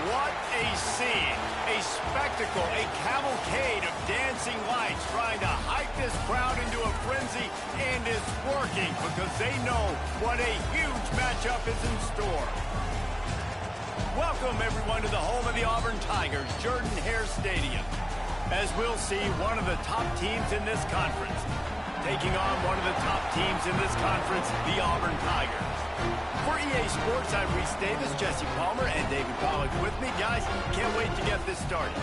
What a scene, a spectacle, a cavalcade of dancing lights trying to hype this crowd into a frenzy, and it's working because they know what a huge matchup is in store. Welcome, everyone, to the home of the Auburn Tigers, Jordan-Hare Stadium. As we'll see, one of the top teams in this conference taking on one of the top teams in this conference, the Auburn Tigers. For EA Sports, I'm Reese Davis, Jesse Palmer, and David Pollack with me. Guys, can't wait to get this started.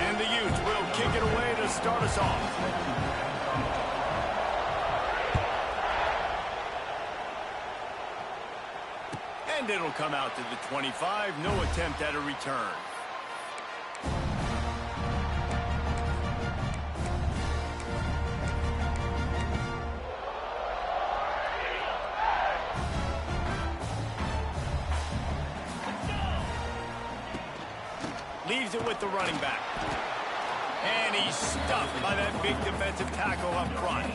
And the Utes will kick it away to start us off. And it'll come out to the 25. No attempt at a return. Leaves it with the running back. And he's stuffed by that big defensive tackle up front.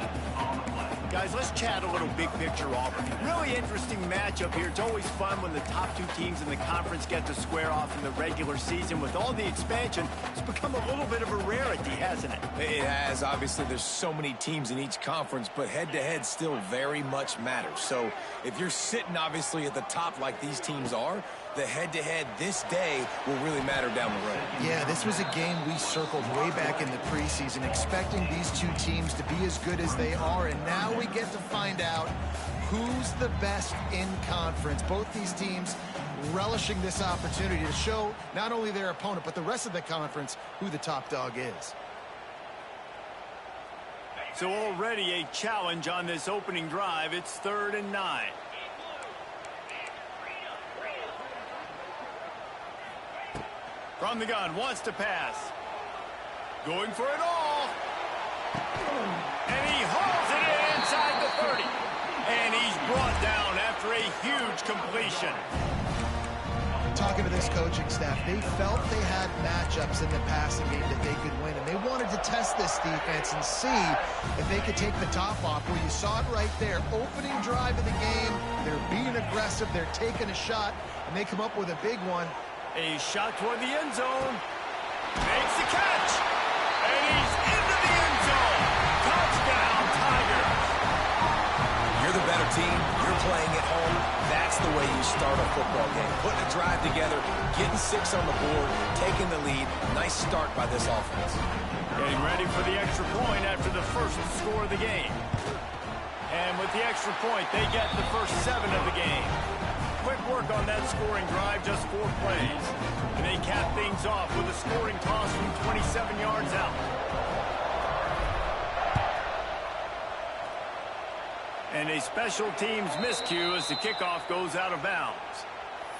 Guys, let's chat a little big picture Auburn. Really interesting matchup here. It's always fun when the top two teams in the conference get to square off in the regular season. With all the expansion, it's become a little bit of a rarity, hasn't it? It has. Obviously, there's so many teams in each conference, but head-to-head still very much matters. So if you're sitting, obviously, at the top like these teams are, the head-to-head this day will really matter down the road. Yeah, this was a game we circled way back in the preseason, expecting these two teams to be as good as they are, and now we get to find out who's the best in conference. Both these teams relishing this opportunity to show not only their opponent, but the rest of the conference who the top dog is. So already a challenge on this opening drive. It's 3rd and 9. From the gun, wants to pass. Going for it all. And he hauls it in inside the 30. And he's brought down after a huge completion. Talking to this coaching staff, they felt they had matchups in the passing game that they could win, and they wanted to test this defense and see if they could take the top off. Well, you saw it right there. Opening drive of the game, they're being aggressive, they're taking a shot, and they come up with a big one. A shot toward the end zone. Makes the catch. And he's into the end zone. Touchdown, Tigers. You're the better team. You're playing at home. That's the way you start a football game. Putting a drive together, getting 6 on the board, taking the lead. Nice start by this offense. And Getting ready for the extra point after the first score of the game. And with the extra point, they get the first 7 of the game. Quick work on that scoring drive, just 4 plays. And they cap things off with a scoring toss from 27 yards out. And a special teams miscue as the kickoff goes out of bounds.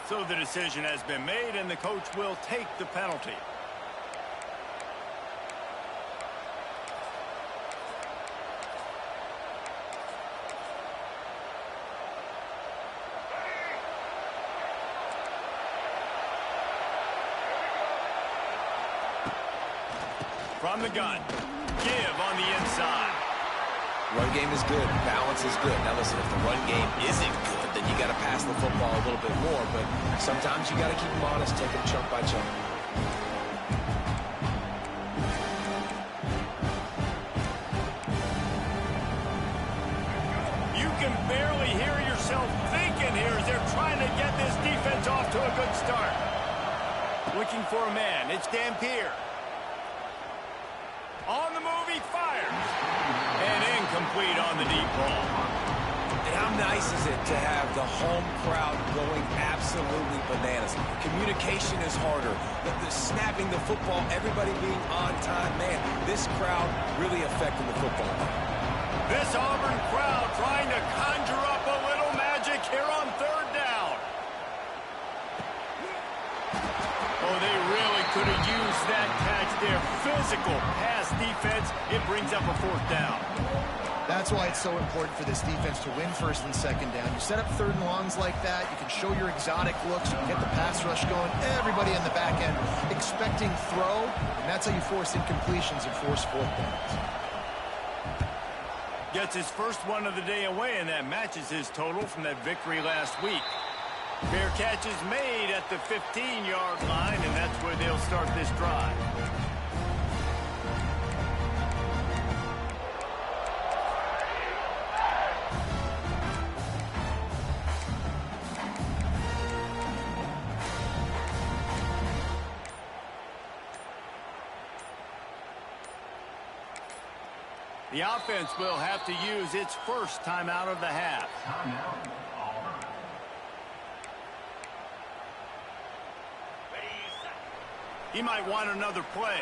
So the decision has been made, and the coach will take the penalty. From the gun, give on the inside. Run game is good. Balance is good. Now listen, if the run game isn't good, then you got to pass the football a little bit more. But sometimes you got to keep them honest, take them chunk by chunk. You can barely hear yourself thinking here as they're trying to get this defense off to a good start. Looking for a man. It's Dampier. On the move, he fires. And incomplete on the deep ball. And how nice is it to have the home crowd going absolutely bananas? Communication is harder. The snapping the football, everybody being on time. Man, this crowd really affecting the football. This Auburn crowd trying to conjure up a little magic here on 3rd down. Oh, they really could have used that catch there. Physical pass defense. It brings up a 4th down. That's why it's so important for this defense to win 1st and 2nd down. You set up 3rd and longs like that. You can show your exotic looks. You can get the pass rush going. Everybody in the back end expecting throw. And that's how you force incompletions and force 4th downs. Gets his first one of the day away, and that matches his total from that victory last week. Fair catch is made at the 15-yard line, and that's where they'll start this drive. The offense will have to use its first timeout of the half. He might want another play.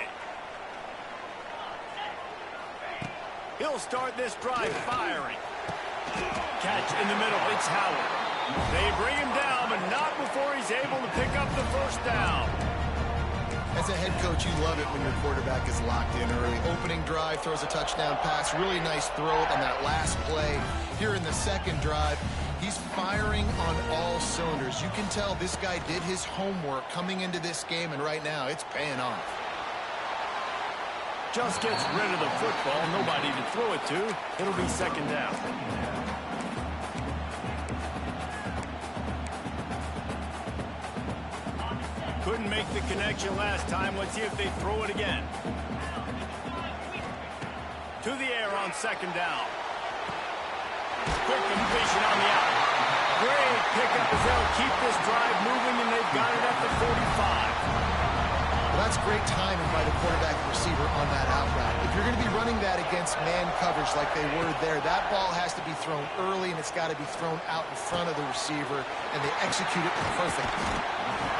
He'll start this drive firing. Catch in the middle. It's Howard. They bring him down, but not before he's able to pick up the first down. As a head coach, you love it when your quarterback is locked in early. Opening drive, throws a touchdown pass. Really nice throw on that last play. Here in the 2nd drive, he's firing on all cylinders. You can tell this guy did his homework coming into this game, and right now it's paying off. Just gets rid of the football. Nobody to throw it to. It'll be 2nd down. Couldn't make the connection last time. Let's see if they throw it again. To the air on 2nd down. Quick completion on the out. Great pickup as they'll keep this drive moving, and they've got it at the 45. Well, that's great timing by the quarterback and receiver on that out route. If you're going to be running that against man coverage like they were there, that ball has to be thrown early, and it's got to be thrown out in front of the receiver, and they execute it perfectly.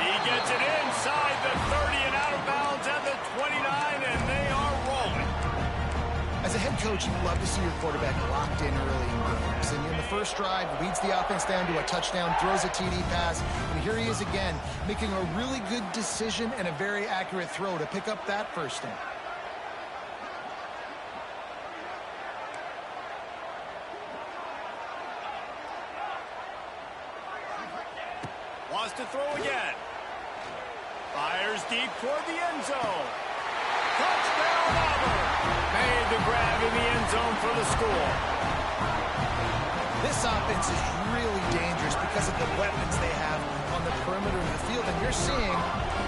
He gets it inside the 30 and out of bounds at the 29, and they are rolling. As a head coach, you love to see your quarterback locked in early in games. And in the first drive, leads the offense down to a touchdown, throws a TD pass, and here he is again, making a really good decision and a very accurate throw to pick up that first down. Wants to throw again. Fires deep toward the end zone. Touchdown, Auburn. Made the grab in the end zone for the score. This offense is really dangerous because of the weapons they have on the perimeter of the field. And you're seeing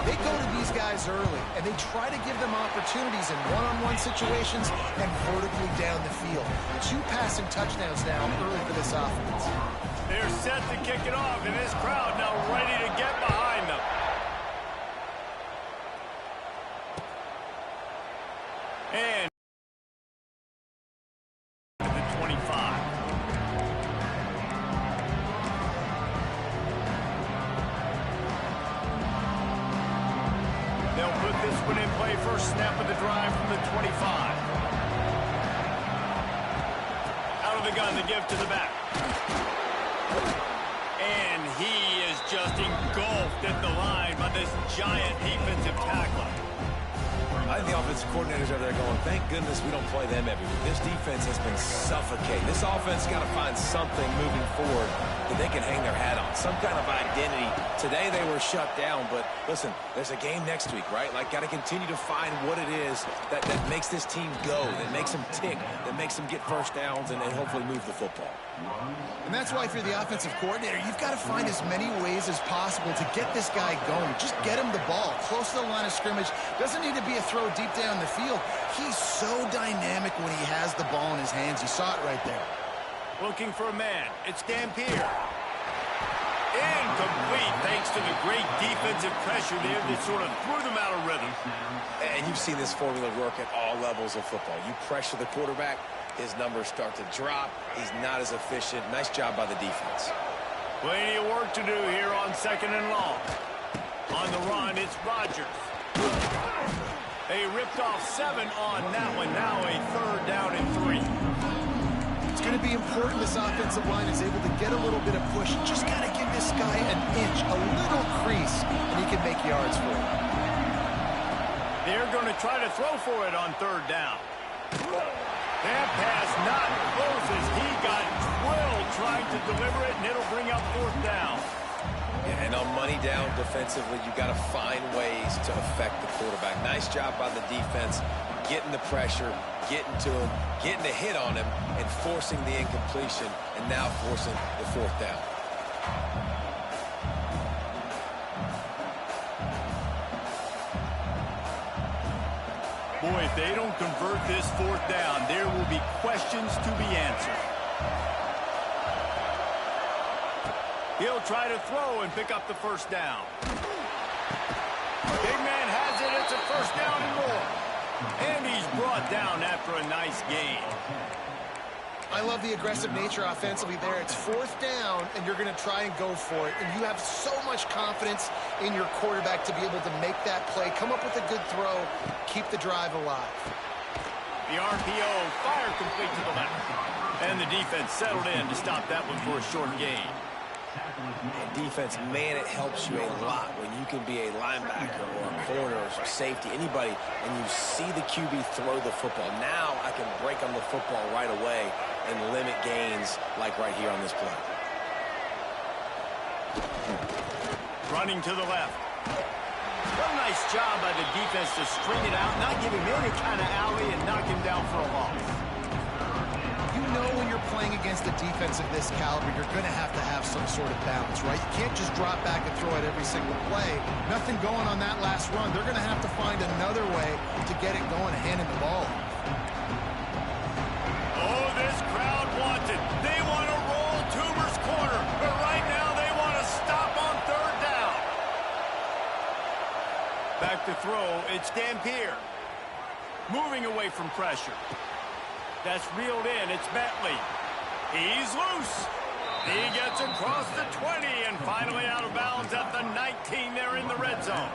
they go to these guys early, and they try to give them opportunities in one-on-one situations and vertically down the field. 2 passing touchdowns now early for this offense. They're set to kick it off, and this crowd now ready to get behind them. And the 25. They'll put this one in play. First snap of the drive from the 25. Out of the gun, the give to the back. And he is just engulfed at the line by this giant defensive tackler. I think the offensive coordinators over there going, thank goodness we don't play them every week. This defense has been suffocating. This offense got to find something moving forward that they can hang their hat on, some kind of identity. Today they were shut down, but listen, there's a game next week, right? Like, got to continue to find what it is that makes this team go, that makes them tick, that makes them get first downs and hopefully move the football. And that's why if you're the offensive coordinator, you've got to find as many ways as possible to get this guy going. Just get him the ball close to the line of scrimmage. Doesn't need to be a throw deep down the field. He's so dynamic when he has the ball in his hands. You saw it right there. Looking for a man. It's Dampier. Incomplete thanks to the great defensive pressure there that sort of threw them out of rhythm. And you've seen this formula work at all levels of football. You pressure the quarterback, his numbers start to drop. He's not as efficient. Nice job by the defense. Plenty of work to do here on 2nd and long. On the run, it's Rodgers. They ripped off 7 on that one. Now a 3rd down and 3. It's going to be important this offensive line is able to get a little bit of push. Just got to give this guy an inch, a little crease, and he can make yards for it. They're going to try to throw for it on 3rd down. That pass not close as he got drilled trying to deliver it, and it'll bring up 4th down. Yeah, and on money down defensively, you got to find ways to affect the quarterback. Nice job by the defense, getting the pressure, getting to him, getting a hit on him, and forcing the incompletion, and now forcing the 4th down. Boy, if they don't convert this 4th down, there will be questions to be answered. He'll try to throw and pick up the 1st down. Big man has it. It's a 1st down and more. And he's brought down after a nice gain. I love the aggressive nature offensively there. It's 4th down, and you're going to try and go for it. And you have so much confidence in your quarterback to be able to make that play, come up with a good throw, keep the drive alive. The RPO, fire complete to the left. And the defense settled in to stop that one for a short gain. And defense, man, it helps you a lot when you can be a linebacker or a corner or safety, anybody, and you see the QB throw the football. Now I can break on the football right away and limit gains like right here on this play. Running to the left. What a nice job by the defense to string it out, not give him any kind of alley, and knock him down for a loss. You know when you're playing against a defense of this caliber, you're going to have some sort of balance, right? You can't just drop back and throw it every single play. Nothing going on that last run. They're going to have to find another way to get it going and handing the ball. Oh, this crowd wants it. They want to roll Toomer's corner, but right now they want to stop on 3rd down. Back to throw, it's Dampier. Moving away from pressure. That's reeled in. It's Bentley. He's loose. He gets across the 20 and finally out of bounds at the 19 there in the red zone.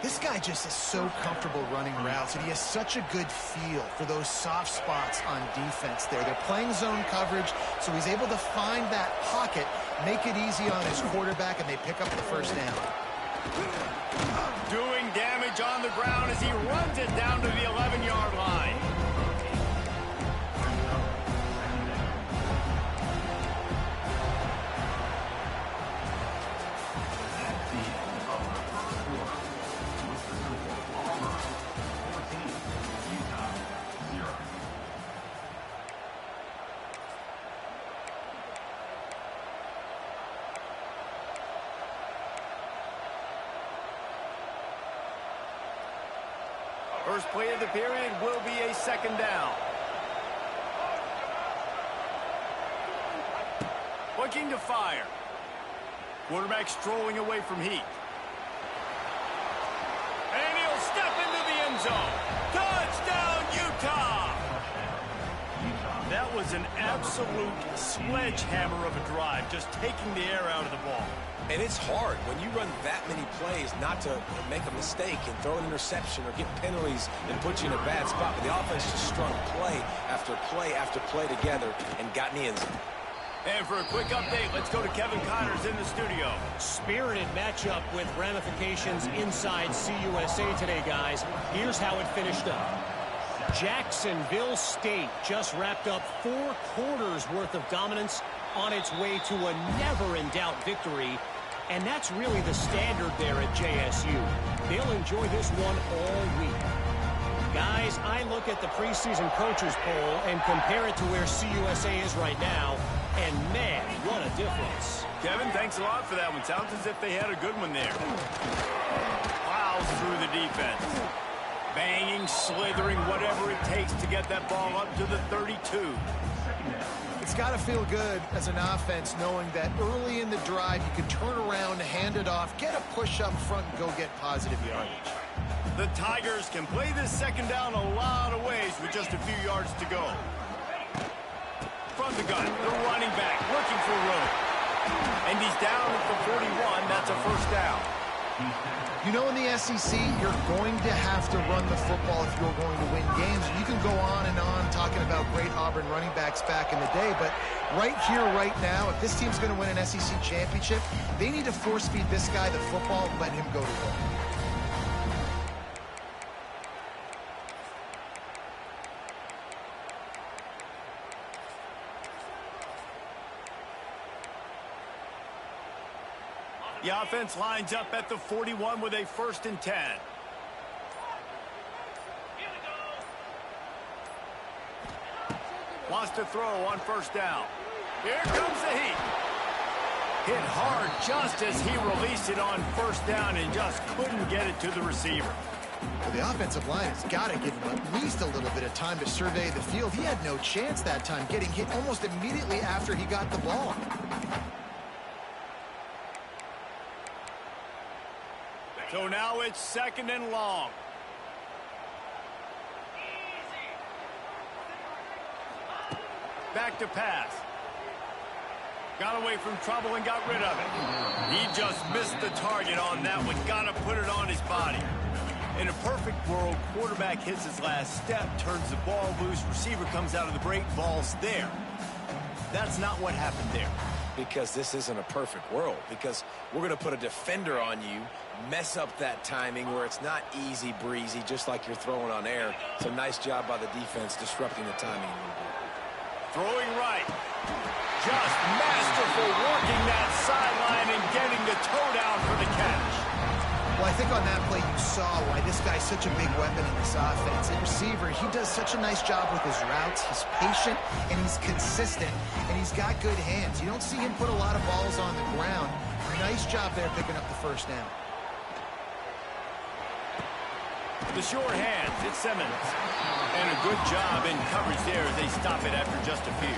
This guy just is so comfortable running routes, and he has such a good feel for those soft spots on defense there. They're playing zone coverage, so he's able to find that pocket, make it easy on his quarterback, and they pick up the 1st down. Doing damage on the ground as he runs it down to the 11-yard line. First play of the period will be a 2nd down. Looking to fire. Quarterback strolling away from heat. And he'll step into the end zone. Touchdown! is an absolute sledgehammer of a drive, just taking the air out of the ball. And it's hard when you run that many plays not to make a mistake and throw an interception or get penalties and put you in a bad spot. But the offense just strung play after play after play together and got in the end zone. And for a quick update, let's go to Kevin Connors in the studio. Spirited matchup with ramifications inside CUSA today, guys. Here's how it finished up. Jacksonville State just wrapped up 4 quarters worth of dominance on its way to a never-in-doubt victory. And that's really the standard there at JSU. They'll enjoy this one all week. Guys, I look at the preseason coaches poll and compare it to where CUSA is right now, and man, what a difference. Kevin, thanks a lot for that one. Sounds as if they had a good one there. Plows through the defense. Banging, slithering, whatever it takes to get that ball up to the 32. It's got to feel good as an offense knowing that early in the drive you can turn around, hand it off, get a push up front, and go get positive yardage. The Tigers can play this second down a lot of ways with just a few yards to go. From the gun, the running back looking for room. And he's down at the 41. That's a first down. You know, in the SEC, you're going to have to run the football if you're going to win games. You can go on and on talking about great Auburn running backs back in the day, but right here, right now, if this team's going to win an SEC championship, they need to force feed this guy the football and let him go to work. The offense lines up at the 41 with a 1st and 10. Wants to throw on first down. Here comes the heat. Hit hard just as he released it on first down and just couldn't get it to the receiver. Well, the offensive line has got to give him at least a little bit of time to survey the field. He had no chance that time, getting hit almost immediately after he got the ball. So now it's 2nd and long. Back to pass. Got away from trouble and got rid of it. He just missed the target on that one. Got to put it on his body. In a perfect world, quarterback hits his last step, turns the ball loose, receiver comes out of the break, ball's there. That's not what happened there. Because this isn't a perfect world. Because we're going to put a defender on you, mess up that timing where it's not easy breezy, just like you're throwing on air. So nice job by the defense disrupting the timing a little bit. Throwing right. Just masterful working that sideline and getting the toe down for the catch. Well, I think on that play you saw why this guy's such a big weapon in this offense. At receiver, he does such a nice job with his routes. He's patient, and he's consistent, and he's got good hands. You don't see him put a lot of balls on the ground. Nice job there picking up the first down. The short hands, it's Simmons. And a good job in coverage there as they stop it after just a few.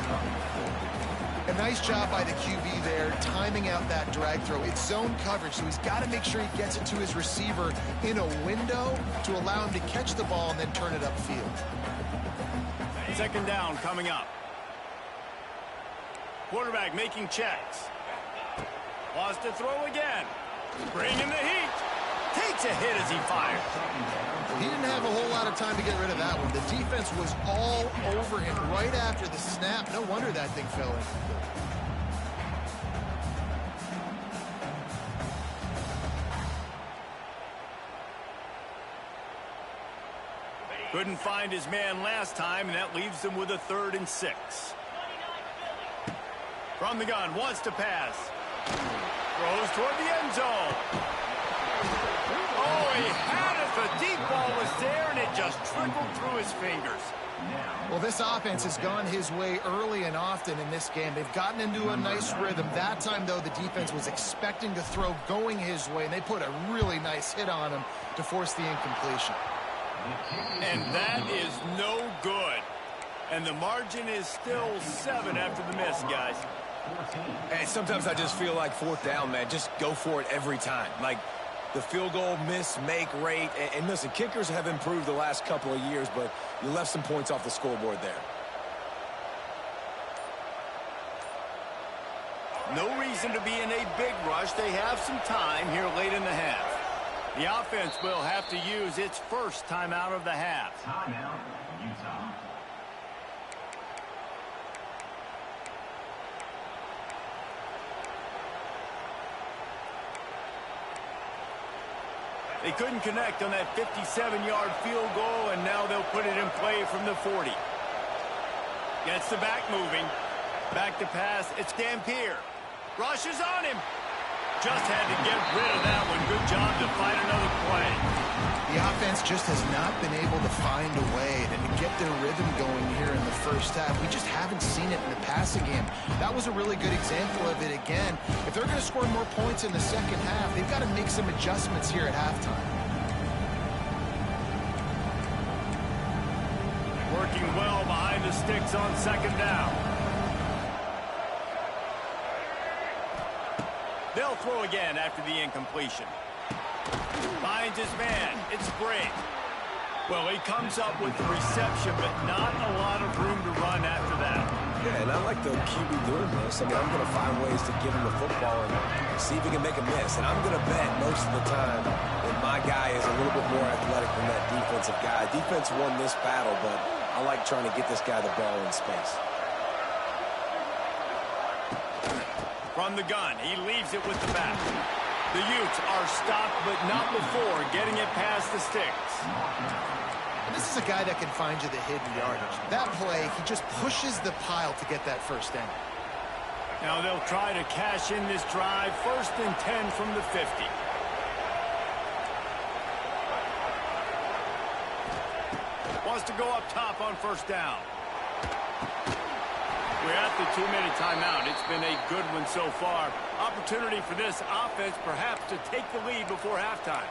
A nice job by the QB there, timing out that drag throw. It's zone coverage, so he's got to make sure he gets it to his receiver in a window to allow him to catch the ball and then turn it upfield. 2nd down coming up. Quarterback making checks. Wants to throw again. Bringing the heat. Takes a hit as he fires. He didn't have a whole lot of time to get rid of that one. The defense was all over him right after the snap. No wonder that thing fell in. Couldn't find his man last time, and that leaves him with a 3rd and 6. From the gun, wants to pass. Throws toward the end zone. Oh, he had it. The deep ball was there, and it just trickled through his fingers. Well, this offense has gone his way early and often in this game. They've gotten into a nice rhythm. That time, though, the defense was expecting to throw going his way, and they put a really nice hit on him to force the incompletion. And that is no good. And the margin is still 7 after the miss, guys. And sometimes I just feel like 4th down, man. Just go for it every time. Like the field goal miss, make rate. And listen, kickers have improved the last couple of years, but you left some points off the scoreboard there. No reason to be in a big rush. They have some time here late in the half. The offense will have to use its first timeout of the half. Timeout, Utah. They couldn't connect on that 57-yard field goal, and now they'll put it in play from the 40. Gets the back moving. Back to pass. It's Dampier. Rushes on him. Just had to get rid of that one. Good job to find another play. The offense just has not been able to find a way to get their rhythm going here in the first half. We just haven't seen it in the passing game. That was a really good example of it again. If they're going to score more points in the second half, they've got to make some adjustments here at halftime. Working well behind the sticks on second down. They'll throw again after the incompletion. Finds his man. It's Briggs. Well, he comes up with the reception, but not a lot of room to run after that. Yeah, and I like the QB doing this. I mean, I'm going to find ways to give him the football and see if he can make a miss. And I'm going to bet most of the time that my guy is a little bit more athletic than that defensive guy. Defense won this battle, but I like trying to get this guy the ball in space. From the gun, he leaves it with the back. The Utes are stopped, but not before getting it past the sticks. And this is a guy that can find you the hidden yardage. That play, he just pushes the pile to get that first down. Now they'll try to cash in this drive. 1st and 10 from the 50. Wants to go up top on 1st down. We're at the 2-minute timeout. It's been a good one so far. Opportunity for this offense perhaps to take the lead before halftime.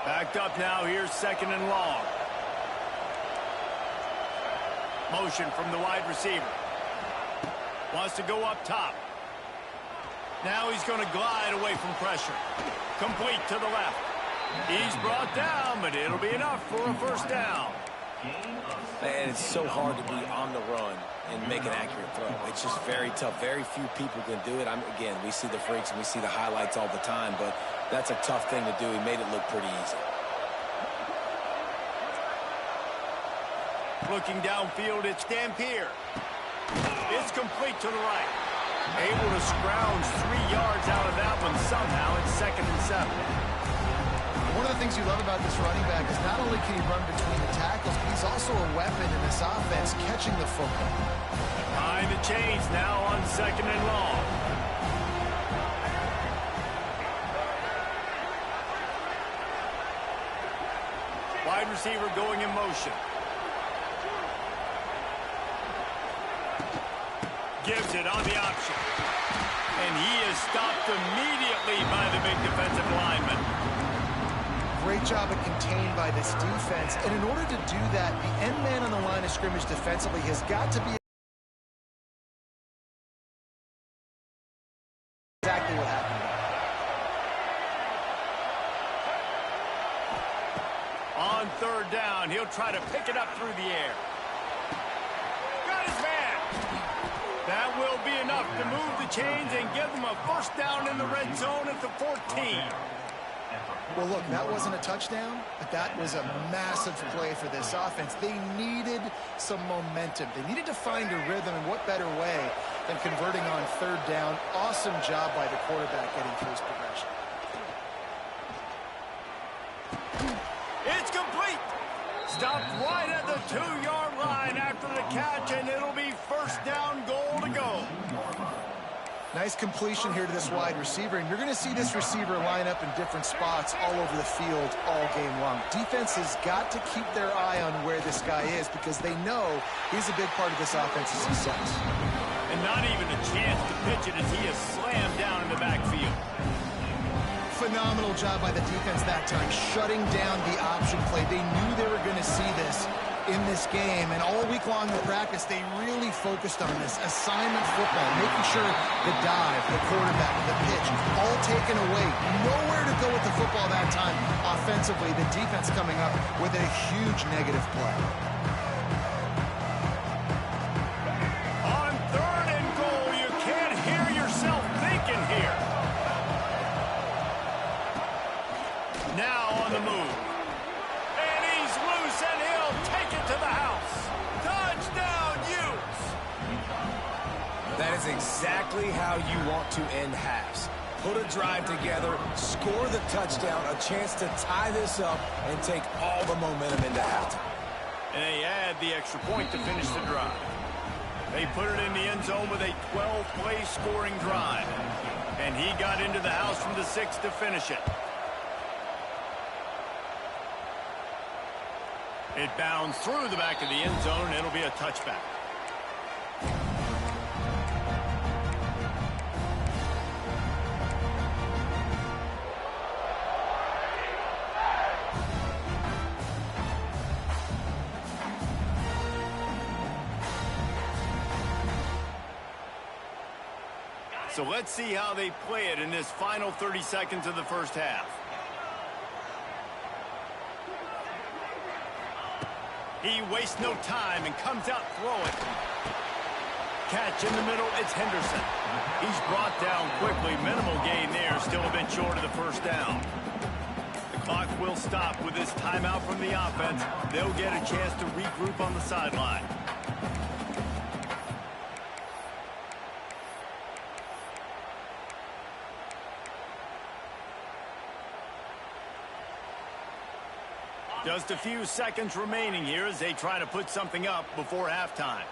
Backed up now. Here's 2nd and long. Motion from the wide receiver. Wants to go up top. Now he's going to glide away from pressure. Complete to the left. He's brought down, but it'll be enough for a 1st down. Man, it's so hard to be on the run and make an accurate throw. It's just very tough. Very few people can do it. Again, we see the freaks and we see the highlights all the time, but that's a tough thing to do. He made it look pretty easy. Looking downfield, it's Dampier. It's complete to the right. Able to scrounge 3 yards out of that one somehow. It's 2nd and 7. One of the things you love about this running back is not only can he run between the tackles, but he's also a weapon in this offense, catching the football. Behind the chains now on 2nd and long. Wide receiver going in motion. Gives it on the option. And he is stopped immediately by the big defensive lineman. Great job of contained by this defense. And in order to do that, the end man on the line of scrimmage defensively has got to be exactly what happened. On 3rd down, he'll try to pick it up through the air. Got his man. That will be enough to move the chains and give them a 1st down in the red zone at the 14. Well, look, that wasn't a touchdown, but that was a massive play for this offense. They needed some momentum. They needed to find a rhythm, and what better way than converting on 3rd down. Awesome job by the quarterback getting through his progression. It's complete. Stopped right at the 2-yard line after the catch, and it'll be 1st down, goal to go. Nice completion here to this wide receiver, and you're going to see this receiver line up in different spots all over the field all game long. Defense has got to keep their eye on where this guy is because they know he's a big part of this offense's success. And not even a chance to pitch it as he is slammed down in the backfield. Phenomenal job by the defense that time, shutting down the option play. They knew they were going to see this in this game, and all week long in practice, they really focused on this assignment football, making sure the dive, the quarterback, the pitch, all taken away. Nowhere to go with the football that time offensively. The defense coming up with a huge negative play. On 3rd and goal, you can't hear yourself thinking here. Now on the move. And he's loose, and he'll take it to the house. Touchdown, Utes! That is exactly how you want to end halves. Put a drive together, score the touchdown, a chance to tie this up, and take all the momentum into halftime. And they add the extra point to finish the drive. They put it in the end zone with a 12-play scoring drive. And he got into the house from the 6 to finish it. It bounds through the back of the end zone, and it'll be a touchback. So let's see how they play it in this final 30 seconds of the first half. He wastes no time and comes out throwing. Catch in the middle, it's Henderson. He's brought down quickly. Minimal gain there, still a bit short of the first down. The clock will stop with this timeout from the offense. They'll get a chance to regroup on the sideline. Just a few seconds remaining here as they try to put something up before halftime.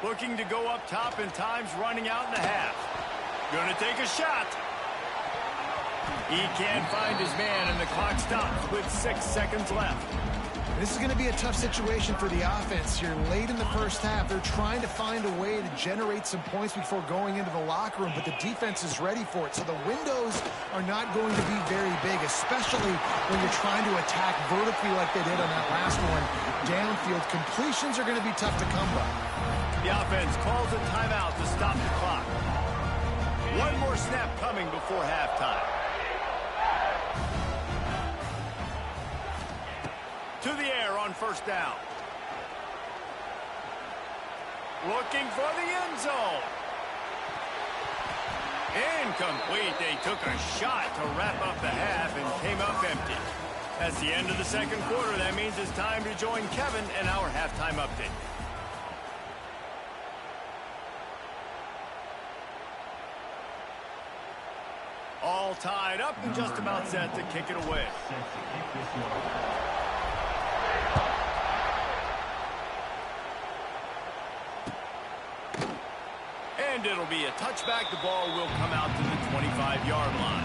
Looking to go up top, and time's running out in the half. Gonna take a shot. He can't find his man, and the clock stops with 6 seconds left. This is going to be a tough situation for the offense here. Late in the first half, they're trying to find a way to generate some points before going into the locker room, but the defense is ready for it. So the windows are not going to be very big, especially when you're trying to attack vertically like they did on that last one. Downfield completions are going to be tough to come by. The offense calls a timeout to stop the clock. One more snap coming before halftime. To the air on first down. Looking for the end zone. Incomplete. They took a shot to wrap up the half and came up empty. That's the end of the second quarter. That means it's time to join Kevin in our halftime update. All tied up and just about set to kick it away. And it'll be a touchback. The ball will come out to the 25-yard line.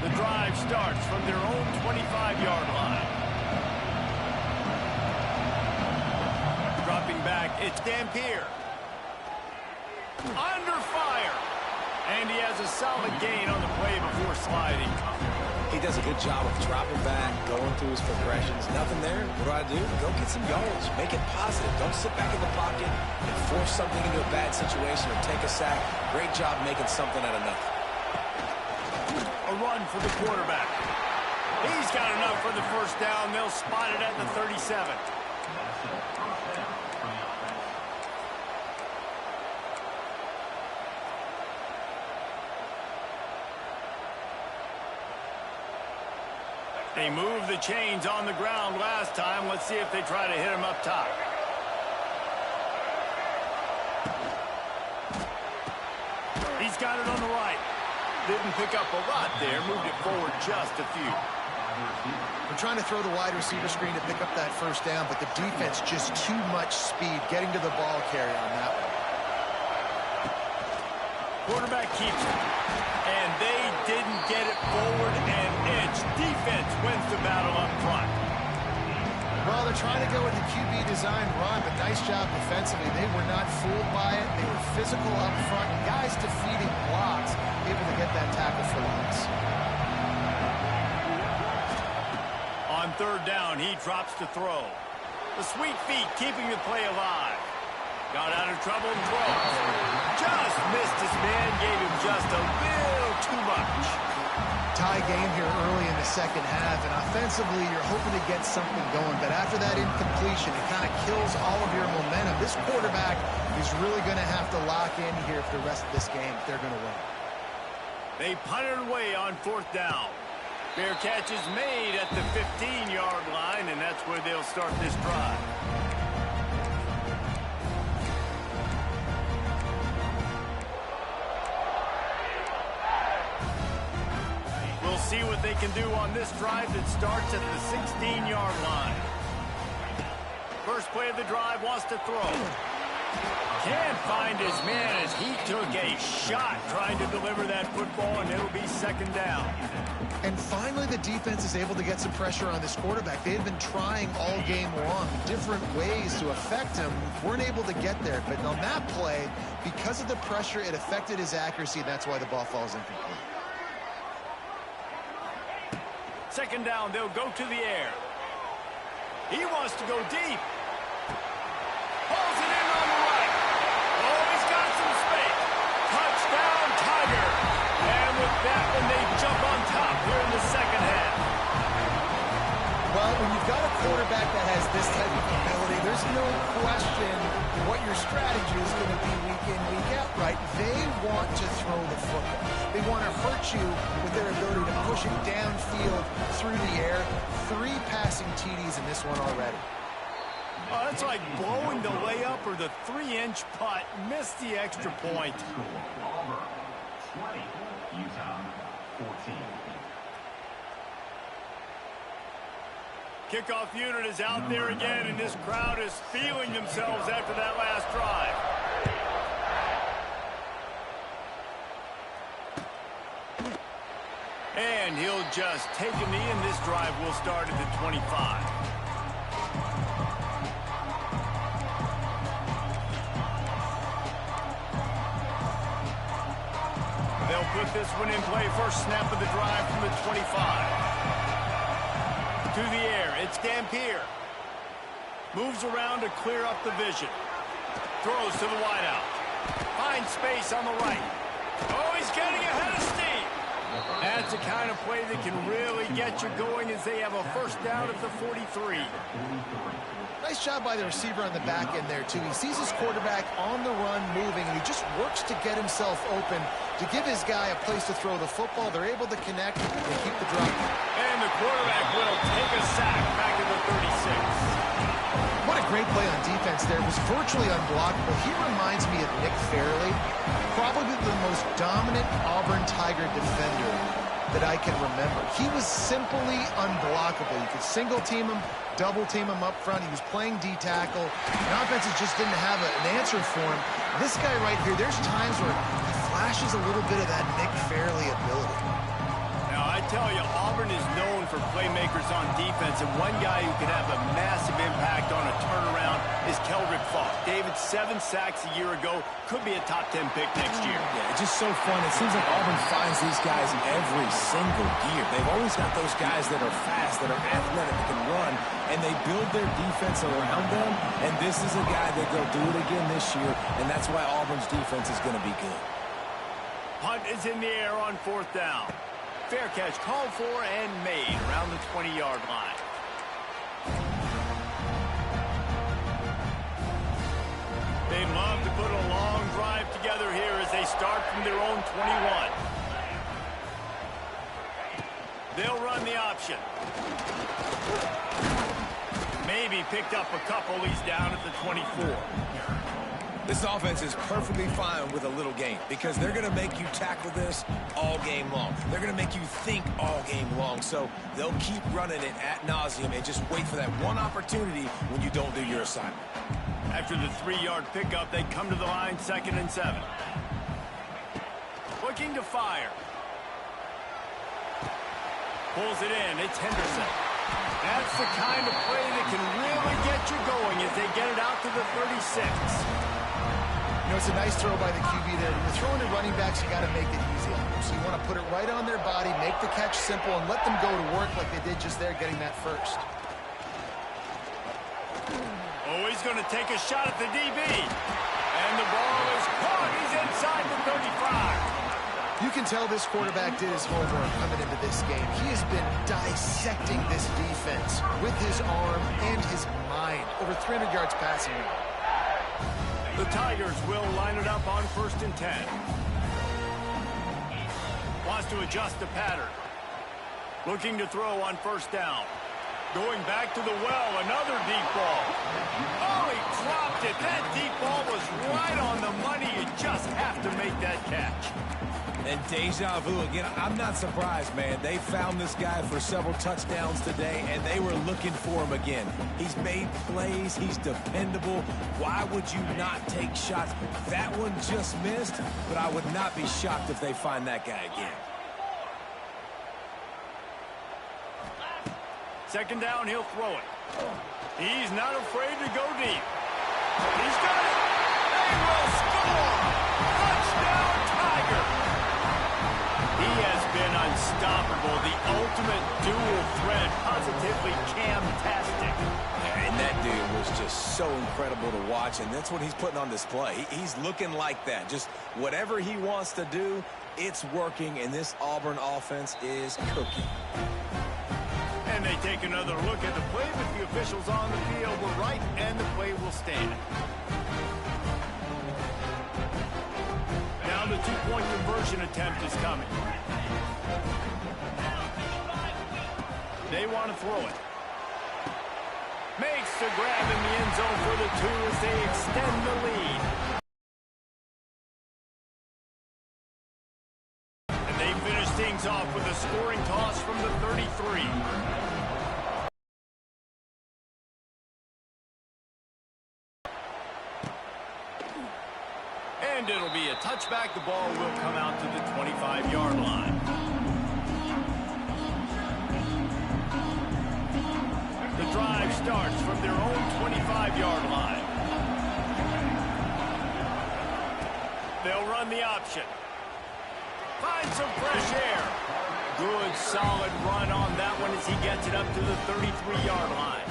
The drive starts from their own 25-yard line. Dropping back, it's Dampier. Under fire. And he has a solid gain on the play before sliding. He does a good job of dropping back, going through his progressions. Nothing there. What do? Go get some yards. Make it positive. Don't sit back in the pocket and force something into a bad situation or take a sack. Great job making something out of nothing. A run for the quarterback. He's got enough for the first down. They'll spot it at the 37. They moved the chains on the ground last time. Let's see if they try to hit him up top. He's got it on the right. Didn't pick up a lot there. Moved it forward just a few. They're trying to throw the wide receiver screen to pick up that first down, but the defense just too much speed getting to the ball carrier on that one. Quarterback keeps it. And they didn't get it forward an inch. Defense wins the battle up front. Well, they're trying to go with the QB design run, but nice job defensively. They were not fooled by it. They were physical up front. Guys defeating blocks, able to get that tackle for loss. On third down, he drops to throw. The sweet feet keeping the play alive. Got out of trouble and throws. Just missed his man, gave him just a little too much. Tie game here early in the second half, and offensively you're hoping to get something going, but after that incompletion, it kind of kills all of your momentum. This quarterback is really going to have to lock in here for the rest of this game if they're going to win. They punt it away on fourth down. Fair catch is made at the 15-yard line, and that's where they'll start this drive. We'll see what they can do on this drive that starts at the 16-yard line. First play of the drive, wants to throw. Can't find his man as he took a shot trying to deliver that football, and it'll be second down. And finally, the defense is able to get some pressure on this quarterback. They had been trying all game long different ways to affect him. Weren't able to get there. But on that play, because of the pressure, it affected his accuracy. That's why the ball falls incomplete. Second down, they'll go to the air. He wants to go deep. Pulls it in on the right. Oh, he's got some space. Touchdown, Tiger. And with that one, they jump on top here in the second half. Well, when you've got a quarterback that has this type of ability, there's no question what your strategy is going to be week in, week out, right? They want to throw the football. They want to hurt you with their ability to push it downfield through the air. 3 passing TDs in this one already. Oh, that's like blowing the layup or the 3-inch putt. Missed the extra point. Auburn 20, Utah 14. Kickoff unit is out there again, and this crowd is feeling themselves after that last drive. And he'll just take a knee, and this drive will start at the 25. They'll put this one in play. First snap of the drive from the 25. To the air, it's Dampier. Moves around to clear up the vision. Throws to the wideout. Finds space on the right. Oh, he's getting ahead of steam. That's the kind of play that can really get you going as they have a first down at the 43. Nice job by the receiver on the back end there, too. He sees his quarterback on the run moving, and he just works to get himself open to give his guy a place to throw the football. They're able to connect and keep the drop. And the quarterback will take a sack back at the 36. What a great play on defense there. It was virtually unblockable. He reminds me of Nick Fairley, probably the most dominant Auburn Tiger defender that I can remember. He was simply unblockable. You could single team him, double team him up front. He was playing D-tackle. The offenses just didn't have an answer for him. This guy right here, there's times where he flashes a little bit of that Nick Fairley ability. Now, I tell you, Auburn is known for playmakers on defense, and one guy who could have a massive impact on a turnaround is Keldrick Falk. David, 7 sacks a year ago, could be a top 10 pick next year. Yeah, it's just so fun. It seems like Auburn finds these guys every single year. They've always got those guys that are fast, that are athletic, that can run, and they build their defense around them, and this is a guy that they'll do it again this year, and that's why Auburn's defense is going to be good. Punt is in the air on fourth down. Fair catch called for and made around the 20-yard line. They'd love to put a long drive together here as they start from their own 21. They'll run the option. Maybe picked up a couple. He's down at the 24. This offense is perfectly fine with a little game because they're going to make you tackle this all game long. They're going to make you think all game long. So they'll keep running it ad nauseum and just wait for that one opportunity when you don't do your assignment. After the 3-yard pickup, they come to the line, 2nd and 7. Looking to fire. Pulls it in. It's Henderson. That's the kind of play that can really get you going as they get it out to the 36. You know, it's a nice throw by the QB there. When you're throwing to running backs, you got to make it easy on them. So you want to put it right on their body, make the catch simple, and let them go to work like they did just there getting that first. Oh, he's going to take a shot at the DB. And the ball is caught. He's inside the 35. You can tell this quarterback did his homework coming into this game. He has been dissecting this defense with his arm and his mind. Over 300 yards passing. The Tigers will line it up on 1st and 10. Wants to adjust the pattern. Looking to throw on 1st down. Going back to the well, another deep ball. Oh, he dropped it. That deep ball was right on the money. You just have to make that catch. And deja vu again. I'm not surprised, man. They found this guy for several touchdowns today, and they were looking for him again. He's made plays. He's dependable. Why would you not take shots? That one just missed, but I would not be shocked if they find that guy again. 2nd down, he'll throw it. He's not afraid to go deep. He's got it. They will score. Touchdown, Tiger. He has been unstoppable. The ultimate dual threat. Positively Cam-tastic. And that dude was just so incredible to watch, and that's what he's putting on display. He's looking like that. Just whatever he wants to do, it's working, and this Auburn offense is cooking. And they take another look at the play, but the officials on the field were right, and the play will stand. Now the 2-point conversion attempt is coming. They want to throw it. Makes the grab in the end zone for the 2 as they extend the lead. And they finish things off with a scoring toss from the 33. And it'll be a touchback. The ball will come out to the 25-yard line. The drive starts from their own 25-yard line. They'll run the option. Find some fresh air. Good, solid run on that one as he gets it up to the 33-yard line.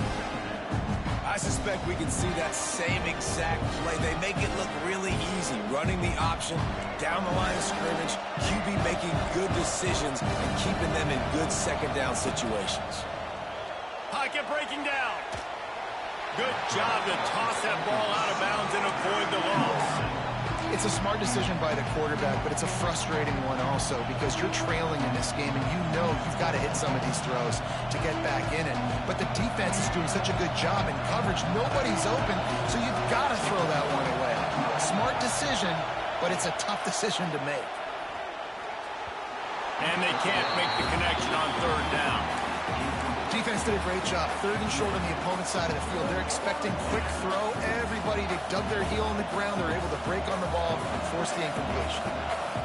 I suspect we can see that same exact play. They make it look really easy, running the option, down the line of scrimmage, QB making good decisions and keeping them in good 2nd down situations. Pocket breaking down. Good job to toss that ball out of bounds and avoid the loss. It's a smart decision by the quarterback, but it's a frustrating one also because you're trailing in this game and you know you've got to hit some of these throws to get back in it. But the defense is doing such a good job in coverage. Nobody's open, so you've got to throw that one away. A smart decision, but it's a tough decision to make. And they can't make the connection on 3rd down. Defense did a great job. 3rd and short on the opponent's side of the field. They're expecting quick throw. Everybody dug their heel on the ground. They're able to break on the ball and force the incompletion.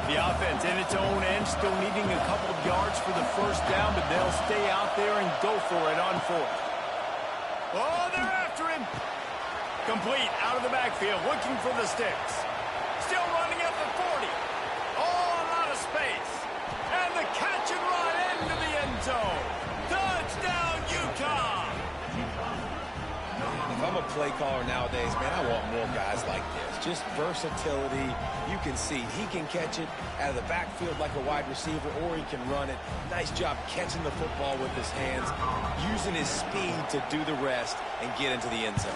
The offense in its own end still needing a couple of yards for the 1st down, but they'll stay out there and go for it on 4th. Oh, they're after him. Complete out of the backfield, looking for the sticks. Still running at the 40. All out of space. And the catch and run into the end zone. Touchdown, Utah! If I'm a play caller nowadays, man, I want more guys like this. Just versatility. You can see he can catch it out of the backfield like a wide receiver, or he can run it. Nice job catching the football with his hands, using his speed to do the rest and get into the end zone.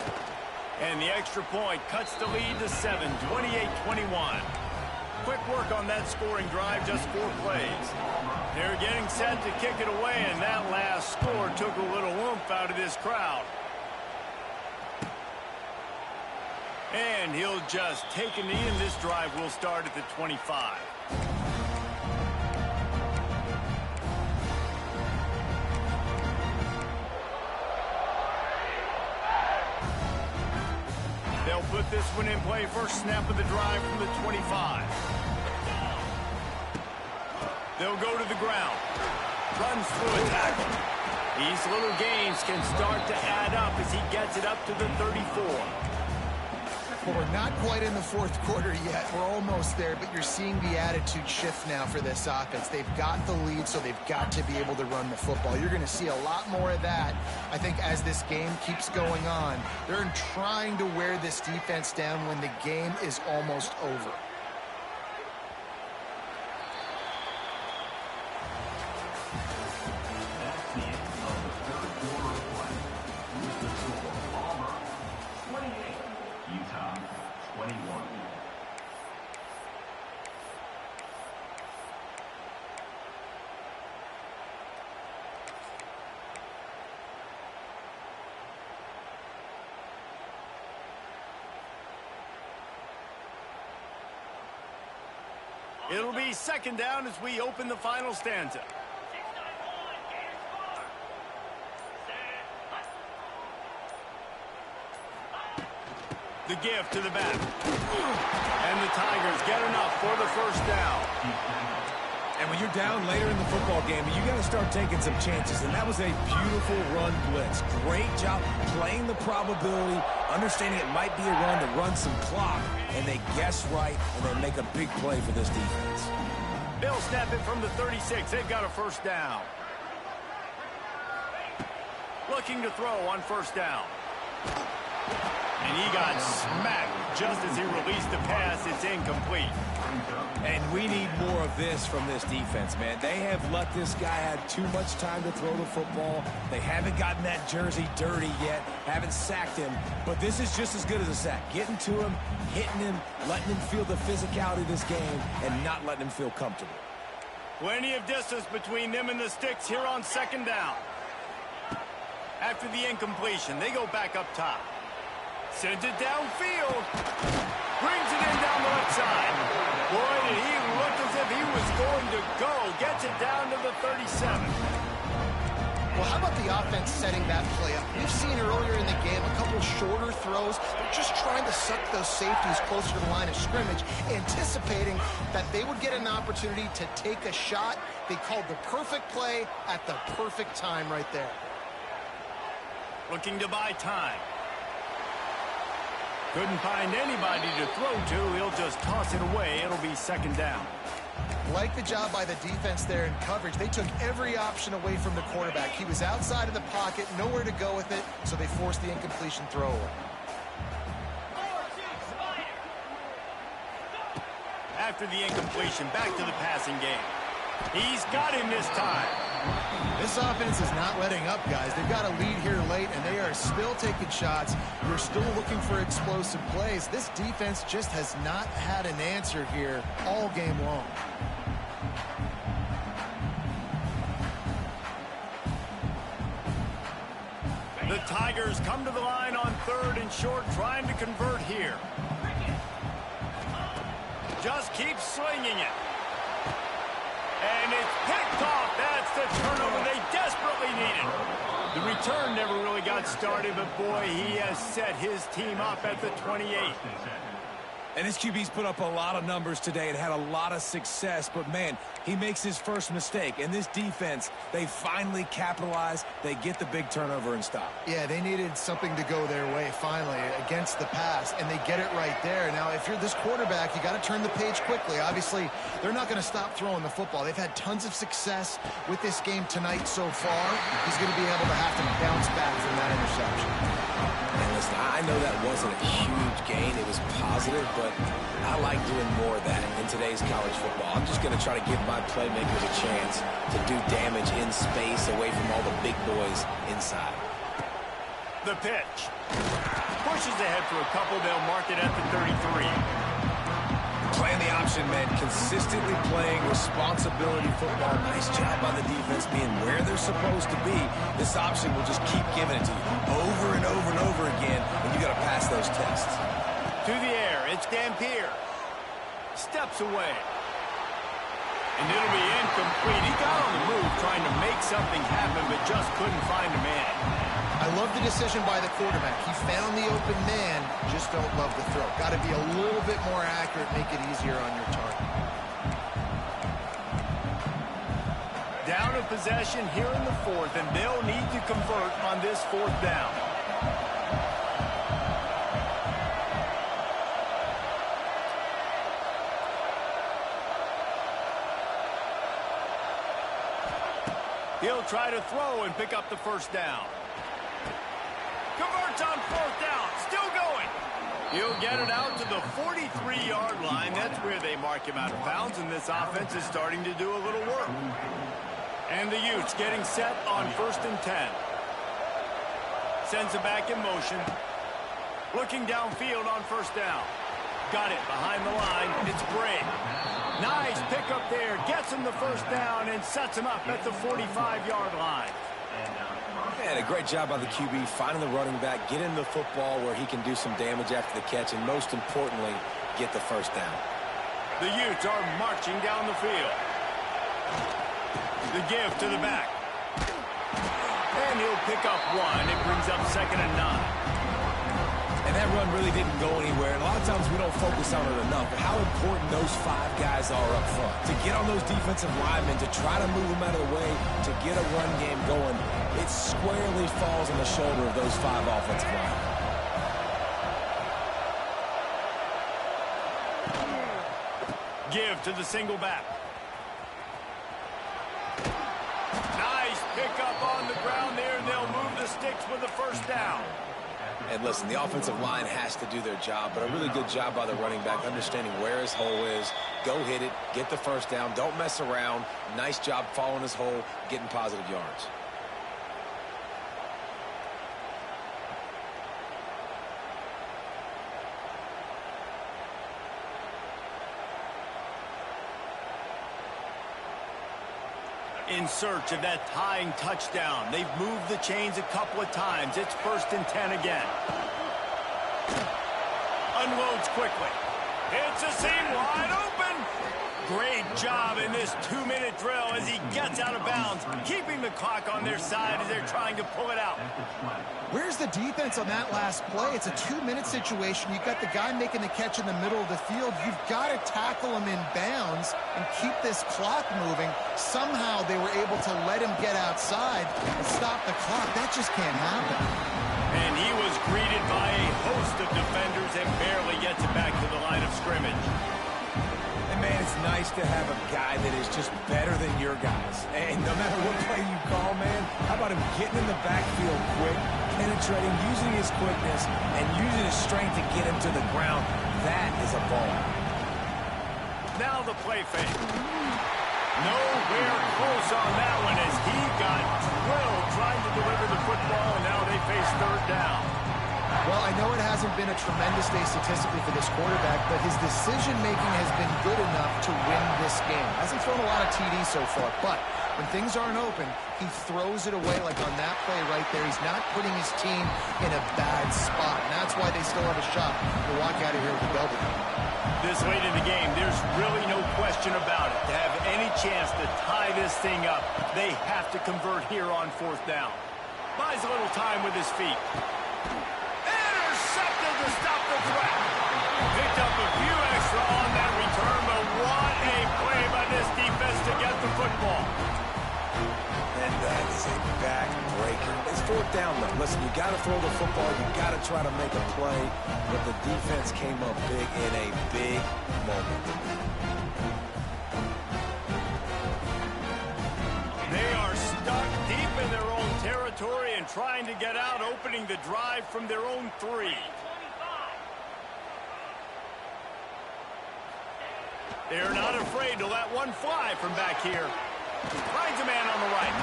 And the extra point cuts the lead to 7, 28-21. Quick work on that scoring drive, just 4 plays. They're getting set to kick it away, and that last score took a little oomph out of this crowd. And he'll just take a knee, and this drive will start at the 25. They'll put this one in play. First snap of the drive from the 25. They'll go to the ground. Runs through a tackle. These little gains can start to add up as he gets it up to the 34. Well, we're not quite in the fourth quarter yet. We're almost there, but you're seeing the attitude shift now for this offense. They've got the lead, so they've got to be able to run the football. You're going to see a lot more of that, I think, as this game keeps going on. They're trying to wear this defense down when the game is almost over. That's the end of the third quarter of play. With the score, Auburn 28, Utah 21. It'll be second down as we open the final stanza. The give to the back. And the Tigers get enough for the first down. And when you're down later in the football game, you got to start taking some chances. And that was a beautiful run blitz. Great job playing the probability, understanding it might be a run to run some clock. And they guess right, and they make a big play for this defense. They'll snap it from the 36. They've got a first down. Looking to throw on first down. And he got smacked just as he released the pass. It's incomplete. And we need more of this from this defense, man. They have let this guy have too much time to throw the football. They haven't gotten that jersey dirty yet, haven't sacked him. But this is just as good as a sack. Getting to him, hitting him, letting him feel the physicality of this game, and not letting him feel comfortable. Plenty of distance between them and the sticks here on second down. After the incompletion, they go back up top. Sends it downfield. Brings it in down the left side. Boy, did he look as if he was going to go. Gets it down to the 37. Well, how about the offense setting that play up? We've seen earlier in the game a couple shorter throws. They're just trying to suck those safeties closer to the line of scrimmage, anticipating that they would get an opportunity to take a shot. They called the perfect play at the perfect time right there. Looking to buy time. Couldn't find anybody to throw to. He'll just toss it away. It'll be second down. Like the job by the defense there in coverage. They took every option away from the quarterback. He was outside of the pocket, nowhere to go with it, so they forced the incompletion throw away. After the incompletion, back to the passing game. He's got him this time. This offense is not letting up, guys. They've got a lead here late, and they are still taking shots. You're still looking for explosive plays. This defense just has not had an answer here all game long. The Tigers come to the line on third and short, trying to convert here. Just keep swinging it. And it's picked off. That's the turnover they desperately needed. The return never really got started, but boy, he has set his team up at the 28. And this QB's put up a lot of numbers today and had a lot of success, but man, he makes his first mistake. And this defense, they finally capitalize. They get the big turnover and stop. Yeah, they needed something to go their way finally against the pass, and they get it right there. Now, if you're this quarterback, you got to turn the page quickly. Obviously, they're not going to stop throwing the football. They've had tons of success with this game tonight so far. He's going to be able to have to bounce back from that interception. And listen, I know that wasn't a huge gain. It was positive, but I like doing more of that in today's college football. I'm just going to try to give my playmakers a chance to do damage in space away from all the big boys inside. The pitch. Pushes ahead for a couple. They'll mark it at the 33. Playing the option, man. Consistently playing responsibility football. Nice job by the defense being where they're supposed to be. This option will just keep giving it to you over and over and over again, and you got to pass those tests. To the air, it's Dampier. Steps away. And it'll be incomplete. He got on the move trying to make something happen, but just couldn't find a man. I love the decision by the quarterback. He found the open man, just don't love the throw. Got to be a little bit more accurate, make it easier on your target. Down a possession here in the fourth, and they'll need to convert on this fourth down. He'll try to throw and pick up the first down. Converts on fourth down. Still going. He'll get it out to the 43-yard line. That's where they mark him out of bounds, and this offense is starting to do a little work. And the Utes getting set on 1st and 10. Sends it back in motion. Looking downfield on first down. Got it behind the line. It's Bray. Nice pickup there. Gets him the first down and sets him up at the 45-yard line. And a great job by the QB finding the running back, getting the football where he can do some damage after the catch, and most importantly, get the first down. The Utes are marching down the field. The give to the back. And he'll pick up one. It brings up 2nd and 9. And that run really didn't go anywhere. And a lot of times we don't focus on it enough, but how important those 5 guys are up front. To get on those defensive linemen, to try to move them out of the way, to get a run game going, it squarely falls on the shoulder of those 5 offensive linemen. Give to the single back. Nice pickup on the ground there. They'll move the sticks with the first down. And listen, the offensive line has to do their job, but a really good job by the running back understanding where his hole is. Go hit it, get the first down, don't mess around. Nice job following his hole, getting positive yards. In search of that tying touchdown. They've moved the chains a couple of times. It's 1st and 10 again. Unloads quickly. It's a seam wide open. Great job in this 2-minute drill as he gets out of bounds, keeping the clock on their side as they're trying to pull it out. Where's the defense on that last play? It's a 2-minute situation. You've got the guy making the catch in the middle of the field. You've got to tackle him in bounds and keep this clock moving. Somehow they were able to let him get outside and stop the clock. That just can't happen. And he was greeted by a host of defenders and barely gets it back to the line of scrimmage. And man, it's nice to have a guy that is just better than your guys. And no matter what play you call, man, how about him getting in the backfield quick, penetrating, using his quickness, and using his strength to get him to the ground? That is a ball. Now the play fake. Nowhere close on that one as he got drilled trying to deliver the football, and now they face 3rd down. Well, I know it hasn't been a tremendous day statistically for this quarterback, but his decision-making has been good enough to win this game. Hasn't thrown a lot of TDs so far, but when things aren't open, he throws it away like on that play right there. He's not putting his team in a bad spot, and that's why they still have a shot to walk out of here with a W. This late in the game, there's really no question about it. To have any chance to tie this thing up, they have to convert here on 4th down. Buys a little time with his feet. Intercepted to stop the threat. Picked up a few extra on that return, but what a play by this defense to get the football. And that is a back-breaker. It's 4th down, though. Listen, you got to throw the football. You got to try to make a play. But the defense came up big in a big moment. They are stuck deep in their own territory and trying to get out, opening the drive from their own 3. They're not afraid to let one fly from back here. Finds a man on the right.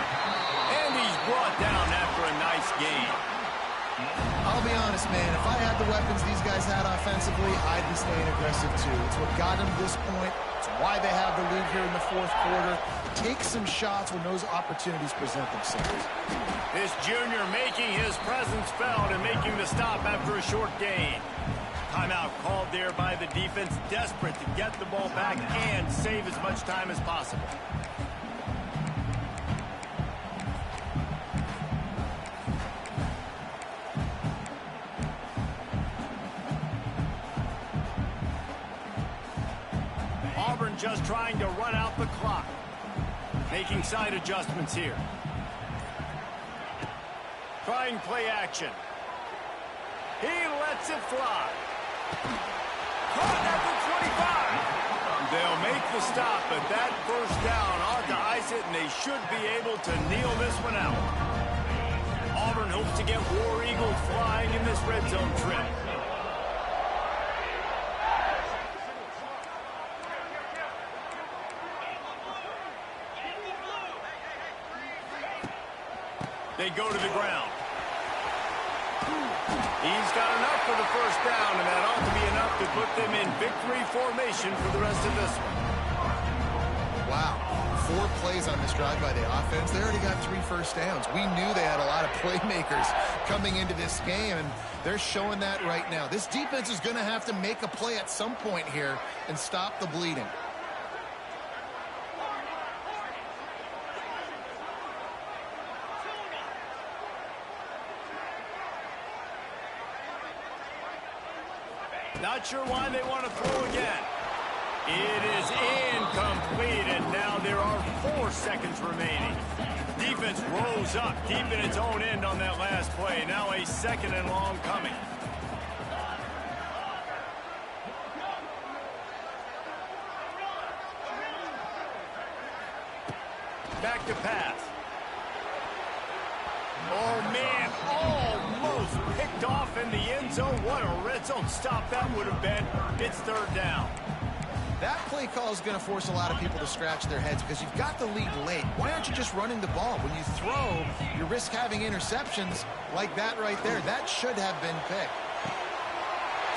And he's brought down after a nice gain. I'll be honest, man. If I had the weapons these guys had offensively, I'd be staying aggressive too. It's what got them to this point. It's why they have the lead here in the 4th quarter. Take some shots when those opportunities present themselves. This junior making his presence felt and making the stop after a short gain. Timeout called there by the defense, desperate to get the ball back and save as much time as possible. Auburn just trying to run out the clock. Making side adjustments here. Trying play action. He lets it fly. Caught at the 25. They'll make the stop, but that first down ought to ice it, and they should be able to kneel this one out. Auburn hopes to get War Eagles flying in this red zone trip. They go to the ground. He's got enough for the first down, and that ought to be enough to put them in victory formation for the rest of this one. Wow. 4 plays on this drive by the offense. They already got 3 first downs. We knew they had a lot of playmakers coming into this game, and they're showing that right now. This defense is going to have to make a play at some point here and stop the bleeding. Not sure why they want to throw again. It is incomplete, and now there are 4 seconds remaining. Defense rose up, keeping its own end on that last play. Now a 2nd and long coming. Back to pass. Oh, man, almost picked off in the end zone. What a red zone stop that would have been. It's 3rd down. That play call is going to force a lot of people to scratch their heads because you've got the lead late. Why aren't you just running the ball? When you throw, you risk having interceptions like that right there. That should have been picked.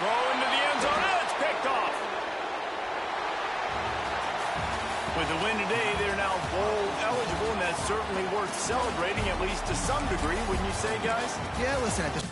Throw into the end zone. And it's picked off. With the win today, they're now bowl eligible, and that's certainly worth celebrating, at least to some degree, wouldn't you say, guys? Yeah, listen, at this